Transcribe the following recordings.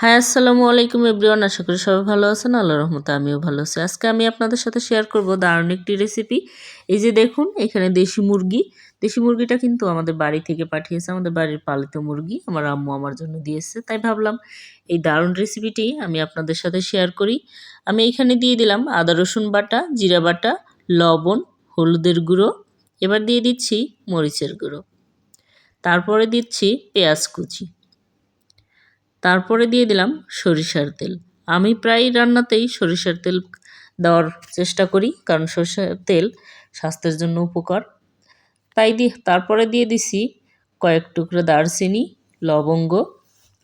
High আসসালামু আলাইকুম everyone, আশা করি সবাই ভালো আছেন। আল্লাহর রহমতে আমিও ভালো আছি। আজকে আমি আপনাদের সাথে শেয়ার করব দারুণ একটি রেসিপি। এই যে দেখুন, এখানে দেশি মুরগিটা কিন্তু আমাদের বাড়ি থেকে পাঠিয়েছে, আমাদের বাড়ির পালিত মুরগি। আমার আম্মু আমার জন্য দিয়েছে, তাই ভাবলাম এই দারুণ রেসিপিটি আমি আপনাদের সাথে শেয়ার করি। আমি এখানে দিয়ে দিলাম আদা রসুন বাটা, জিরা বাটা, লবণ, হলুদের গুঁড়ো, এবার দিয়ে দিচ্ছি মরিচের গুঁড়ো, তারপরে দিচ্ছি পেঁয়াজ কুচি, তারপরে দিয়ে দিলাম সরিষার তেল। আমি প্রায় রান্নাতেই সরিষার তেল দেওয়ার চেষ্টা করি, কারণ সরিষার তেল স্বাস্থ্যের জন্য উপকার। তারপরে দিয়ে দিছি কয়েক টুকরো দারচিনি, লবঙ্গ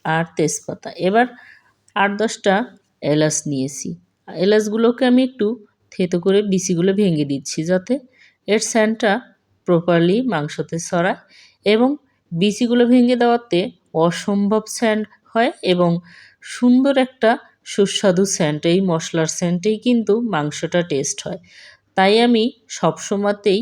আর তেজপাতা। এবার 8-10টা এলাচ নিয়েছি। এলাচগুলোকে আমি একটু থেতো করে বিচিগুলো ভেঙে দিচ্ছি, যাতে এর স্যান্টটা প্রপারলি মাংসতে ছড়ায়, এবং বিচিগুলো ভেঙে দেওয়াতে অসম্ভব স্যান্ট হয় এবং সুন্দর একটা সুস্বাদু স্যান্ট, এই মশলার স্যান্টেই কিন্তু মাংসটা টেস্ট হয়। তাই আমি সবসময়তেই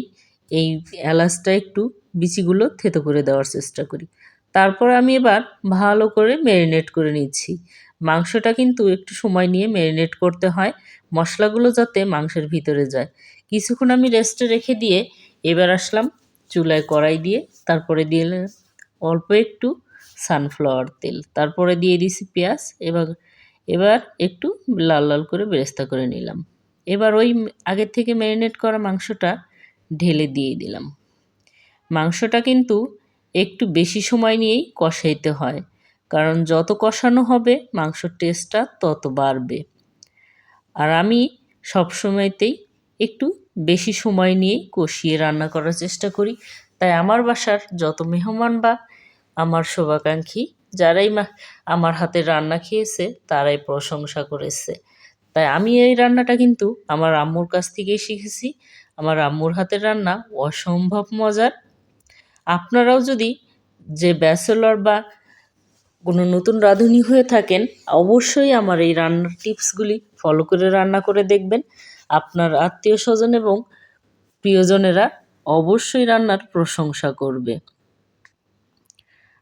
এই এলাচটা একটু বিচিগুলো থেতো করে দেওয়ার চেষ্টা করি। তারপর আমি এবার ভালো করে ম্যারিনেট করে নিচ্ছি। মাংসটা কিন্তু একটু সময় নিয়ে ম্যারিনেট করতে হয়, মশলাগুলো যাতে মাংসের ভিতরে যায়। কিছুক্ষণ আমি রেস্টে রেখে দিয়ে এবার আসলাম চুলায় কড়াই দিয়ে, তারপরে দিয়ে অল্প একটু সানফ্লাওয়ার তেল, তারপরে দিয়ে দিছি পেঁয়াজ। এবার একটু লাল লাল করে বেরেস্তা করে নিলাম। এবার ওই আগের থেকে ম্যারিনেট করা মাংসটা ঢেলে দিয়ে দিলাম। মাংসটা কিন্তু একটু বেশি সময় নিয়েই কষাইতে হয়, কারণ যত কষানো হবে মাংসর টেস্টটা তত বাড়বে। আর আমি সবসময়তেই একটু বেশি সময় নিয়ে কষিয়ে রান্না করার চেষ্টা করি। তাই আমার বাসার যত মেহমান বা আমার শুভাকাঙ্ক্ষী যারাই আমার হাতের রান্না খেয়েছে তারাই প্রশংসা করেছে। তাই আমি এই রান্নাটা কিন্তু আমার আম্মুর কাছ থেকেই শিখেছি। আমার আম্মুর হাতের রান্না অসম্ভব মজার। আপনারাও যদি যে ব্যাচেলর বা কোনো নতুন রাঁধুনি হয়ে থাকেন, অবশ্যই আমার এই রান্নার টিপসগুলি ফলো করে রান্না করে দেখবেন। আপনার আত্মীয় স্বজন এবং প্রিয়জনেরা অবশ্যই রান্নার প্রশংসা করবে।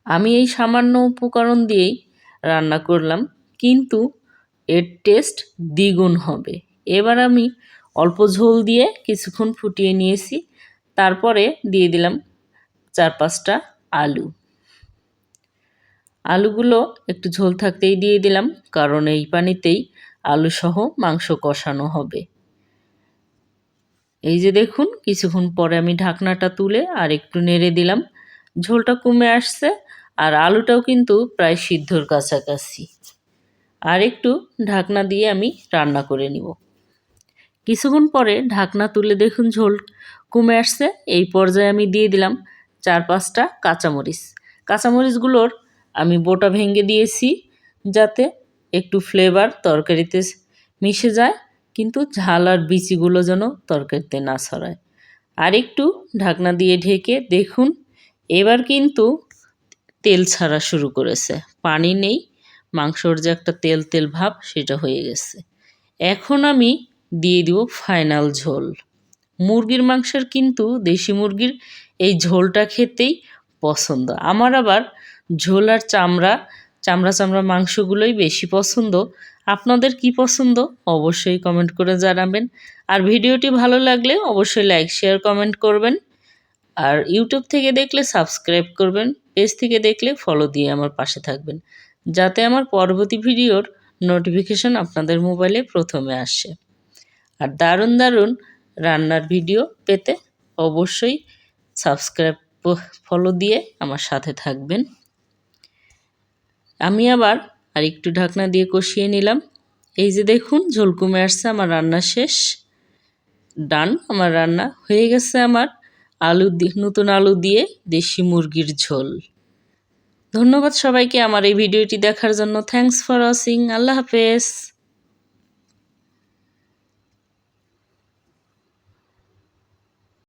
আমি এই সামান্য উপকরণ দিয়েই রান্না করলাম, কিন্তু এর টেস্ট দ্বিগুণ হবে। এবার আমি অল্প ঝোল দিয়ে কিছুক্ষণ ফুটিয়ে নিয়েছি, তারপরে দিয়ে দিলাম 4-5টা আলু। আলুগুলো একটু ঝোল থাকতেই দিয়ে দিলাম, কারণ এই পানিতেই আলুসহ মাংস কষানো হবে। এই যে দেখুন, কিছুক্ষণ পরে আমি ঢাকনাটা তুলে আর একটু নেড়ে দিলাম। ঝোলটা কমে আসছে আর আলুটাও কিন্তু প্রায় সিদ্ধর কাছাকাছি। আর একটু ঢাকনা দিয়ে আমি রান্না করে নিব। কিছুক্ষণ পরে ঢাকনা তুলে দেখুন ঝোল কমে আসছে। এই পর্যায়ে আমি দিয়ে দিলাম 4-5টা কাঁচামরিচ। কাঁচামরিচগুলোর আমি বোটা ভেঙে দিয়েছি, যাতে একটু ফ্লেভার তরকারিতে মিশে যায়, কিন্তু ঝাল আর বিচিগুলো যেন তরকারিতে না ছড়ায়। আর একটু ঢাকনা দিয়ে ঢেকে দেখুন, এবার কিন্তু তেল ছাড়া শুরু করেছে। পানি নেই, মাংসর যে একটা তেল তেল ভাব সেটা হয়ে গেছে। এখন আমি দিয়ে দিব ফাইনাল ঝোল। মুরগির মাংসের কিন্তু দেশি মুরগির এই ঝোলটা খেতেই পছন্দ। আমার আবার ঝোল আর চামড়া চামড়া মাংসগুলোই বেশি পছন্দ। আপনাদের কি পছন্দ অবশ্যই কমেন্ট করে জানাবেন। আর ভিডিওটি ভালো লাগলে অবশ্যই লাইক শেয়ার কমেন্ট করবেন। আর ইউটিউব থেকে দেখলে সাবস্ক্রাইব করবেন, পেজ থেকে দেখলে ফলো দিয়ে আমার পাশে থাকবেন, যাতে আমার পরবর্তী ভিডিওর নোটিফিকেশন আপনাদের মোবাইলে প্রথমে আসে। আর দারুণ দারুণ রান্নার ভিডিও পেতে অবশ্যই সাবস্ক্রাইব ফলো দিয়ে আমার সাথে থাকবেন। আমি আবার আর একটু ঢাকনা দিয়ে কষিয়ে নিলাম। এই যে দেখুন, ঝোল কমে আসছে, আমার রান্না শেষ, ডান। আমার রান্না হয়ে গেছে। আমার নতুন আলু দিয়ে দেশি মুরগির ঝোল। ধন্যবাদ সবাইকে আমার এই ভিডিওটি দেখার জন্য। Thanks for watching. আল্লাহ হাফেজ।